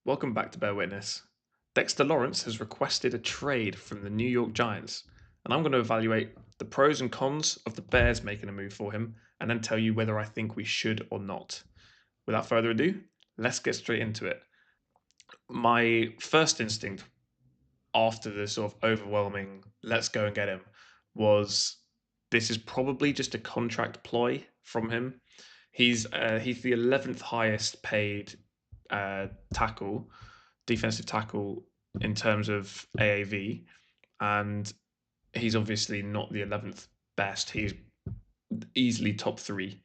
Welcome back to Bear Witness. Dexter Lawrence has requested a trade from the New York Giants, and I'm going to evaluate the pros and cons of the Bears making a move for him, and then tell you whether I think we should or not. Without further ado, let's get straight into it. My first instinct after the sort of overwhelming "let's go and get him" was this is probably just a contract ploy from him. He's the 11th highest paid tackle, defensive tackle in terms of AAV, and he's obviously not the 11th best. He's easily top three.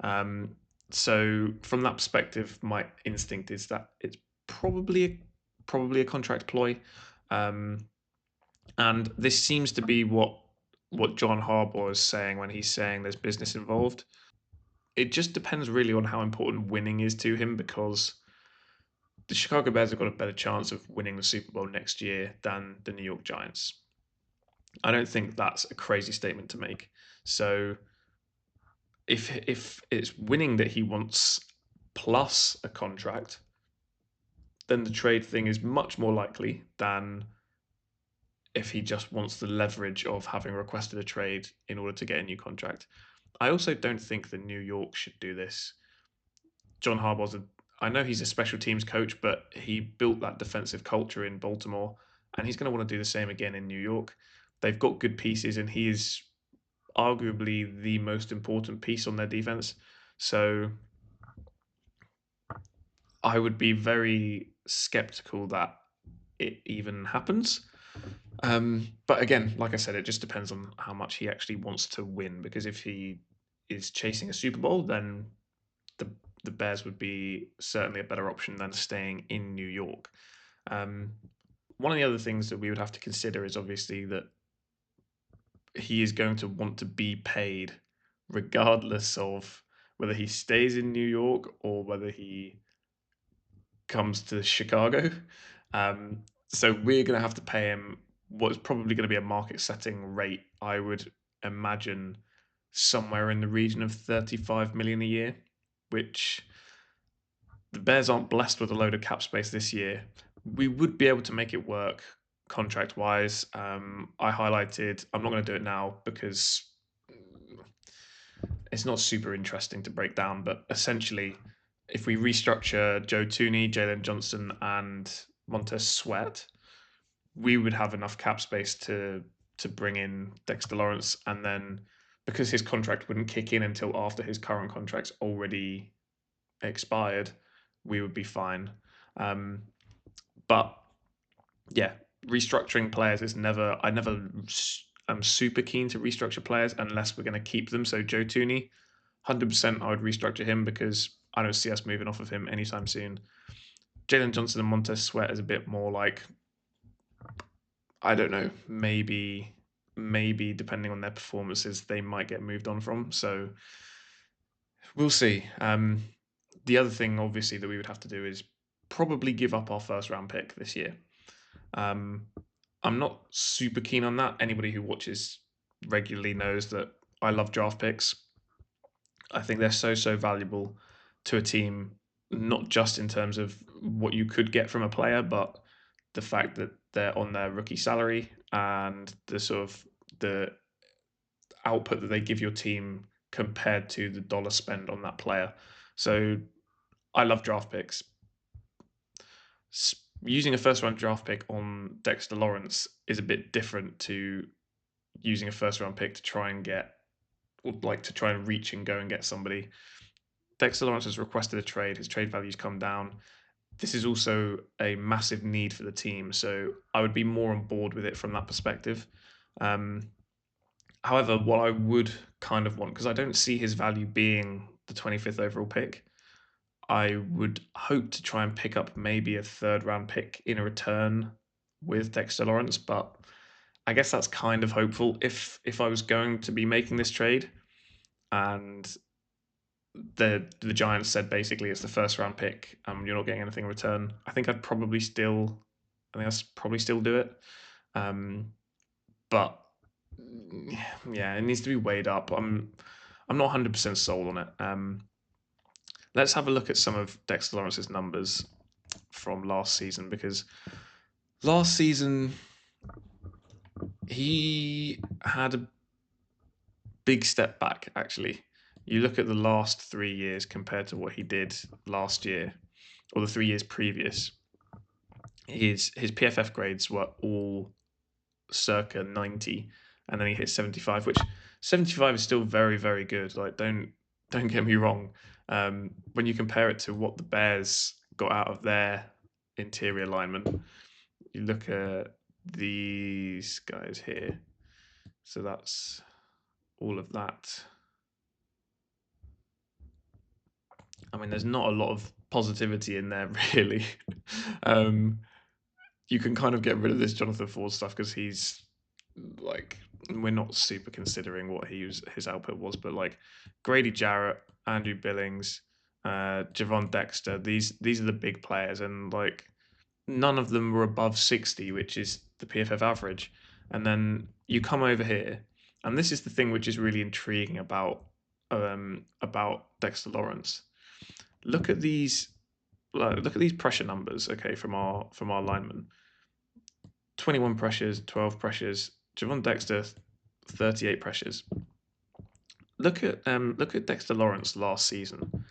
Um, so from that perspective, my instinct is that it's probably a contract ploy, um, and this seems to be what John Harbaugh is saying when he's saying there's business involved. It just depends really on how important winning is to him because the Chicago Bears have got a better chance of winning the Super Bowl next year than the New York Giants. I don't think that's a crazy statement to make. So if it's winning that he wants plus a contract, then the trade thing is much more likely than if he just wants the leverage of having requested a trade in order to get a new contract. I also don't think that New York should do this. John Harbaugh's I know he's a special teams coach, but he built that defensive culture in Baltimore, and he's going to want to do the same again in New York. They've got good pieces, and he is arguably the most important piece on their defense. So I would be very skeptical that it even happens. But again, like I said, it just depends on how much he actually wants to win. Because if he is chasing a Super Bowl, then the the Bears would be certainly a better option than staying in New York. Um, One of the other things that we would have to consider is obviously that he is going to want to be paid regardless of whether he stays in New York or whether he comes to Chicago. So we're going to have to pay him what's probably going to be a market setting rate. I would imagine somewhere in the region of 35 million a year, which the Bears aren't blessed with a load of cap space this year. We would be able to make it work contract wise. I highlighted, I'm not going to do it now because it's not super interesting to break down, but essentially, if we restructure Joe Tooney, Jalen Johnson, and Montez Sweat, we would have enough cap space to bring in Dexter Lawrence, and then because his contract wouldn't kick in until after his current contract's already expired, we would be fine. Um, but yeah, restructuring players is never. I never am super keen to restructure players unless we're going to keep them. So Joe Tooney, 100% I would restructure him because I don't see us moving off of him anytime soon. Jalen Johnson and Montez Sweat is a bit more like, I don't know, maybe depending on their performances, they might get moved on from. So we'll see. The other thing, obviously, that we would have to do is probably give up our first round pick this year. Um, I'm not super keen on that. Anybody who watches regularly knows that I love draft picks. I think they're so valuable to a team, not just in terms of what you could get from a player, but the fact that they're on their rookie salary and the sort of the output that they give your team compared to the dollar spent on that player. So I love draft picks. Using a first round draft pick on Dexter Lawrence is a bit different to using a first round pick to try and get, or like to try and reach and go and get somebody. Dexter Lawrence has requested a trade. His trade value's come down. This is also a massive need for the team, so I would be more on board with it from that perspective. Um, However, what I would kind of want, because I don't see his value being the 25th overall pick, I would hope to try and pick up maybe a third round pick in a return with Dexter Lawrence, but I guess that's kind of hopeful. If I was going to be making this trade and the Giants said basically it's the first round pick, you're not getting anything in return, I think I'd probably still do it. Um, but yeah, it needs to be weighed up. I'm not 100% sold on it. Let's have a look at some of Dexter Lawrence's numbers. from last season, because last season he had a big step back, actually. You look at the last 3 years compared to what he did last year, or the 3 years previous. His PFF grades were all circa 90, and then he hit 75, which 75 is still very, very good. Like, don't get me wrong. When you compare it to what the Bears got out of their interior linemen, you look at these guys here. So that's all of that. I mean, there's not a lot of positivity in there, really. um, you can kind of get rid of this Jonathan Ford stuff because he's like, we're not super considering what his output was, but like Grady Jarrett, Andrew Billings, Javon Dexter, these are the big players, and like none of them were above 60, which is the PFF average. And then you come over here, and this is the thing which is really intriguing about Dexter Lawrence. Look at these look at these pressure numbers, okay, from our linemen. 21 pressures, 12 pressures. Javon Dexter, 38 pressures. Look at Dexter Lawrence last season.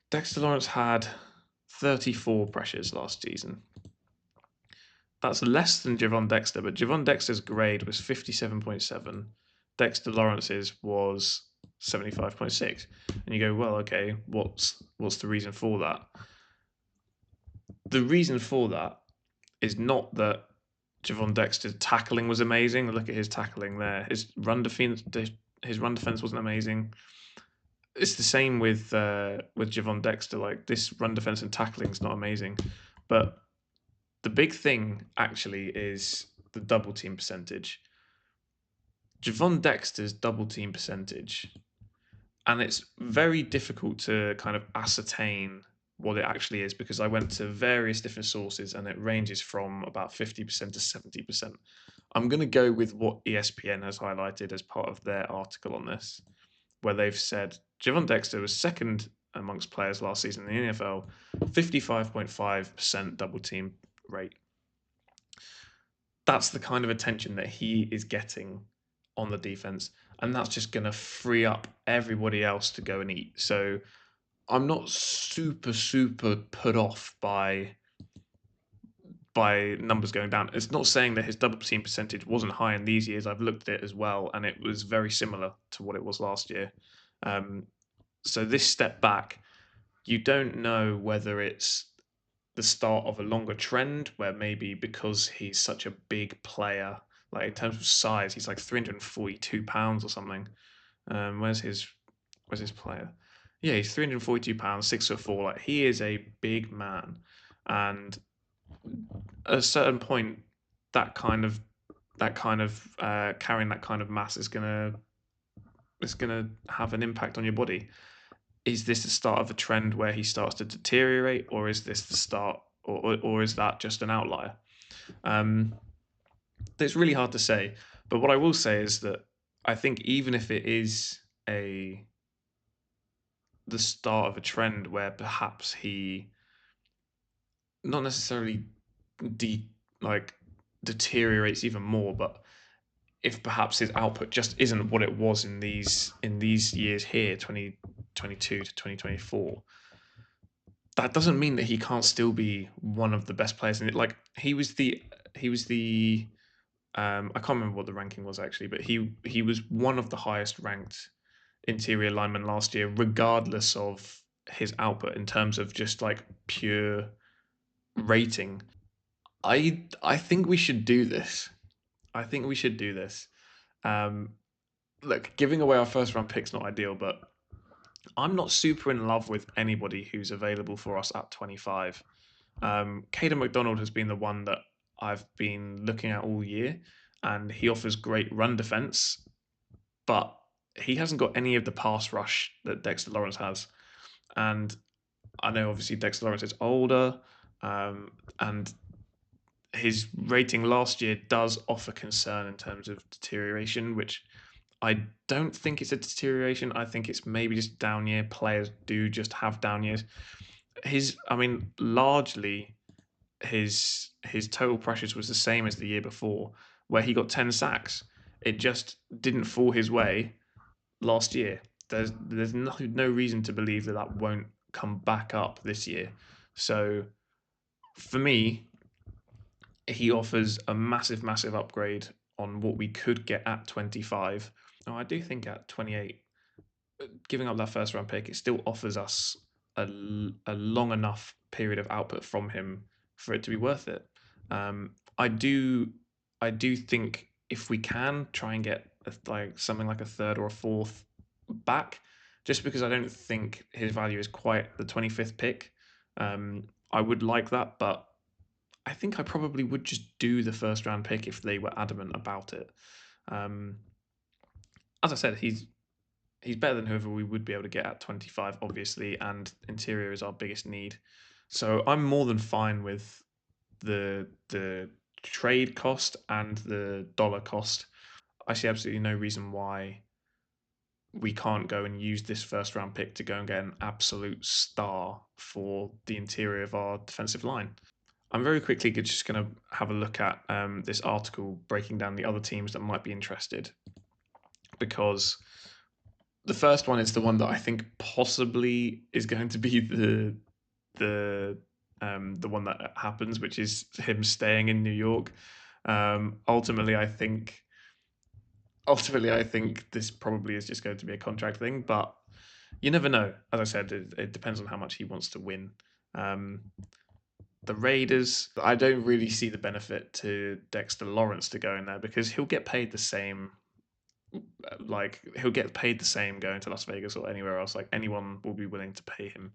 Dexter Lawrence had 34 pressures last season. That's less than Javon Dexter, but Javon Dexter's grade was 57.7. Dexter Lawrence's was 75.6. And you go, well, okay, what's the reason for that? The reason for that is not that Javon Dexter's tackling was amazing. Look at his tackling there. His run defense wasn't amazing. It's the same with Javon Dexter. Like, this run defense and tackling is not amazing, but the big thing actually is the double team percentage. Javon Dexter's double team percentage, and it's very difficult to kind of ascertain what it actually is, because I went to various different sources and it ranges from about 50% to 70%. I'm going to go with what ESPN has highlighted as part of their article on this, where they've said Javon Dexter was second amongst players last season in the NFL, 55.5% double team rate. That's the kind of attention that he is getting on the defense, and that's just going to free up everybody else to go and eat. So I'm not super put off by numbers going down. It's not saying that his double team percentage wasn't high in these years. I've looked at it as well, and it was very similar to what it was last year. So this step back, you don't know whether it's the start of a longer trend where maybe because he's such a big player, like in terms of size, he's like 342 pounds or something. Where's his player? Yeah, he's 342 pounds, 6'4". Like, he is a big man, and at a certain point, that kind of carrying that kind of mass is gonna have an impact on your body. Is this the start of a trend where he starts to deteriorate, or is this the start, or is that just an outlier? It's really hard to say. But what I will say is that I think even if it is the start of a trend where perhaps he not necessarily de- like deteriorates even more, but if perhaps his output just isn't what it was in these years here, 2022 to 2024, that doesn't mean that he can't still be one of the best players in it. Like, he was the I can't remember what the ranking was actually, but he was one of the highest ranked interior linemen last year, regardless of his output in terms of just like pure rating. I think we should do this. I think we should do this. Um, Look, giving away our first round pick's not ideal, but I'm not super in love with anybody who's available for us at 25. Caden McDonald has been the one that I've been looking at all year, and he offers great run defense, but he hasn't got any of the pass rush that Dexter Lawrence has. And I know obviously Dexter Lawrence is older, and his rating last year does offer concern in terms of deterioration, which I don't think it's a deterioration. I think it's maybe just down year. Players do just have down years. I mean, largely his total pressures was the same as the year before, where he got 10 sacks. It just didn't fall his way last year. There's no reason to believe that that won't come back up this year. So for me, he offers a massive upgrade on what we could get at 25. Oh, I do think at 28, giving up that first round pick, it still offers us a long enough period of output from him for it to be worth it. I do think if we can try and get like something like a third or a fourth back, just because I don't think his value is quite the 25th pick. I would like that, but I think I probably would just do the first round pick if they were adamant about it. Um, as I said, he's better than whoever we would be able to get at 25, obviously, and interior is our biggest need. So I'm more than fine with the trade cost and the dollar cost. I see absolutely no reason why we can't go and use this first round pick to go and get an absolute star for the interior of our defensive line. I'm very quickly just going to have a look at this article breaking down the other teams that might be interested, because the first one is the one that I think possibly is going to be the the one that happens, which is him staying in New York. Ultimately, I think this probably is just going to be a contract thing, but you never know. As I said, it depends on how much he wants to win. Um, the Raiders, I don't really see the benefit to Dexter Lawrence to go in there because he'll get paid the same. Like he'll get paid the same going to Las Vegas or anywhere else. Like anyone will be willing to pay him.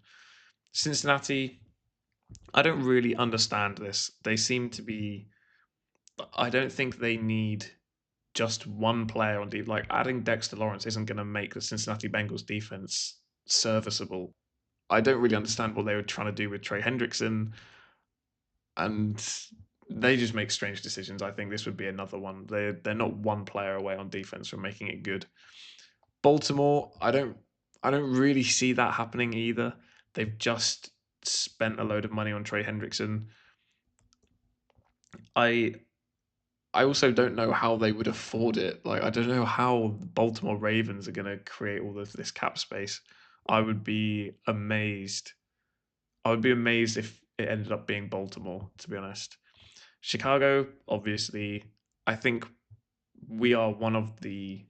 Cincinnati, I don't really understand this. They seem to be. I don't think they need just one player on defense. Like adding Dexter Lawrence isn't going to make the Cincinnati Bengals defense serviceable. I don't really understand what they were trying to do with Trey Hendrickson, and they just make strange decisions. I think this would be another one. They're not one player away on defense from making it good. Baltimore, I don't really see that happening either. They've just spent a load of money on Trey Hendrickson. I I also don't know how they would afford it. Like I don't know how the Baltimore Ravens are going to create all of this cap space. I would be amazed. I would be amazed if it ended up being Baltimore, to be honest. Chicago, obviously, I think we are one of the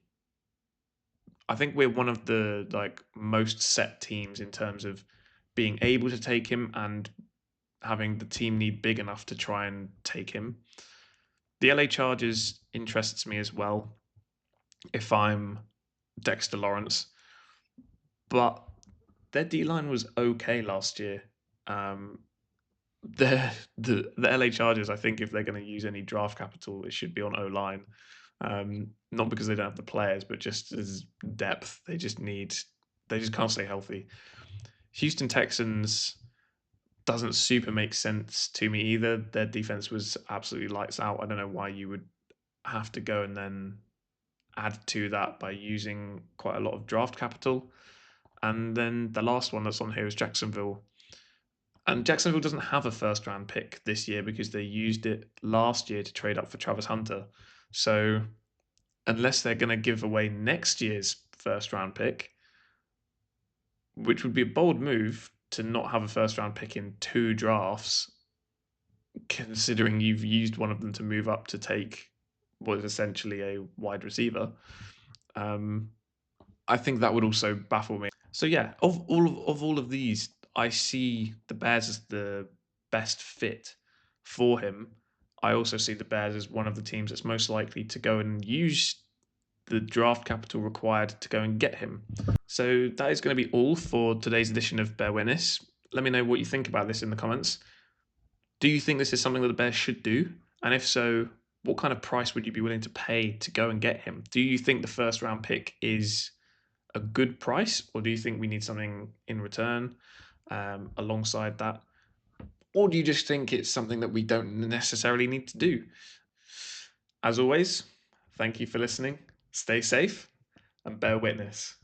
I think we're one of the like most set teams in terms of being able to take him and having the team need big enough to try and take him. The LA Chargers interests me as well if I'm Dexter Lawrence, but their D line was okay last year. Um, the LA Chargers, I think, if they're going to use any draft capital, it should be on O line. Not because they don't have the players, but just as depth. They just can't stay healthy. Houston Texans doesn't super make sense to me either. Their defense was absolutely lights out. I don't know why you would have to go and then add to that by using quite a lot of draft capital. And then the last one that's on here is Jacksonville. And Jacksonville doesn't have a first round pick this year because they used it last year to trade up for Travis Hunter. So unless they're going to give away next year's first round pick, which would be a bold move to not have a first round pick in two drafts, considering you've used one of them to move up to take what is essentially a wide receiver. Um, I think that would also baffle me. So yeah, of all of these, I see the Bears as the best fit for him. I also see the Bears as one of the teams that's most likely to go and use the draft capital required to go and get him. So that is going to be all for today's edition of Bear Witness. Let me know what you think about this in the comments. Do you think this is something that the Bears should do? And if so, what kind of price would you be willing to pay to go and get him? Do you think the first round pick is a good price, or do you think we need something in return alongside that? Or do you just think it's something that we don't necessarily need to do? As always, thank you for listening. Stay safe and bear witness.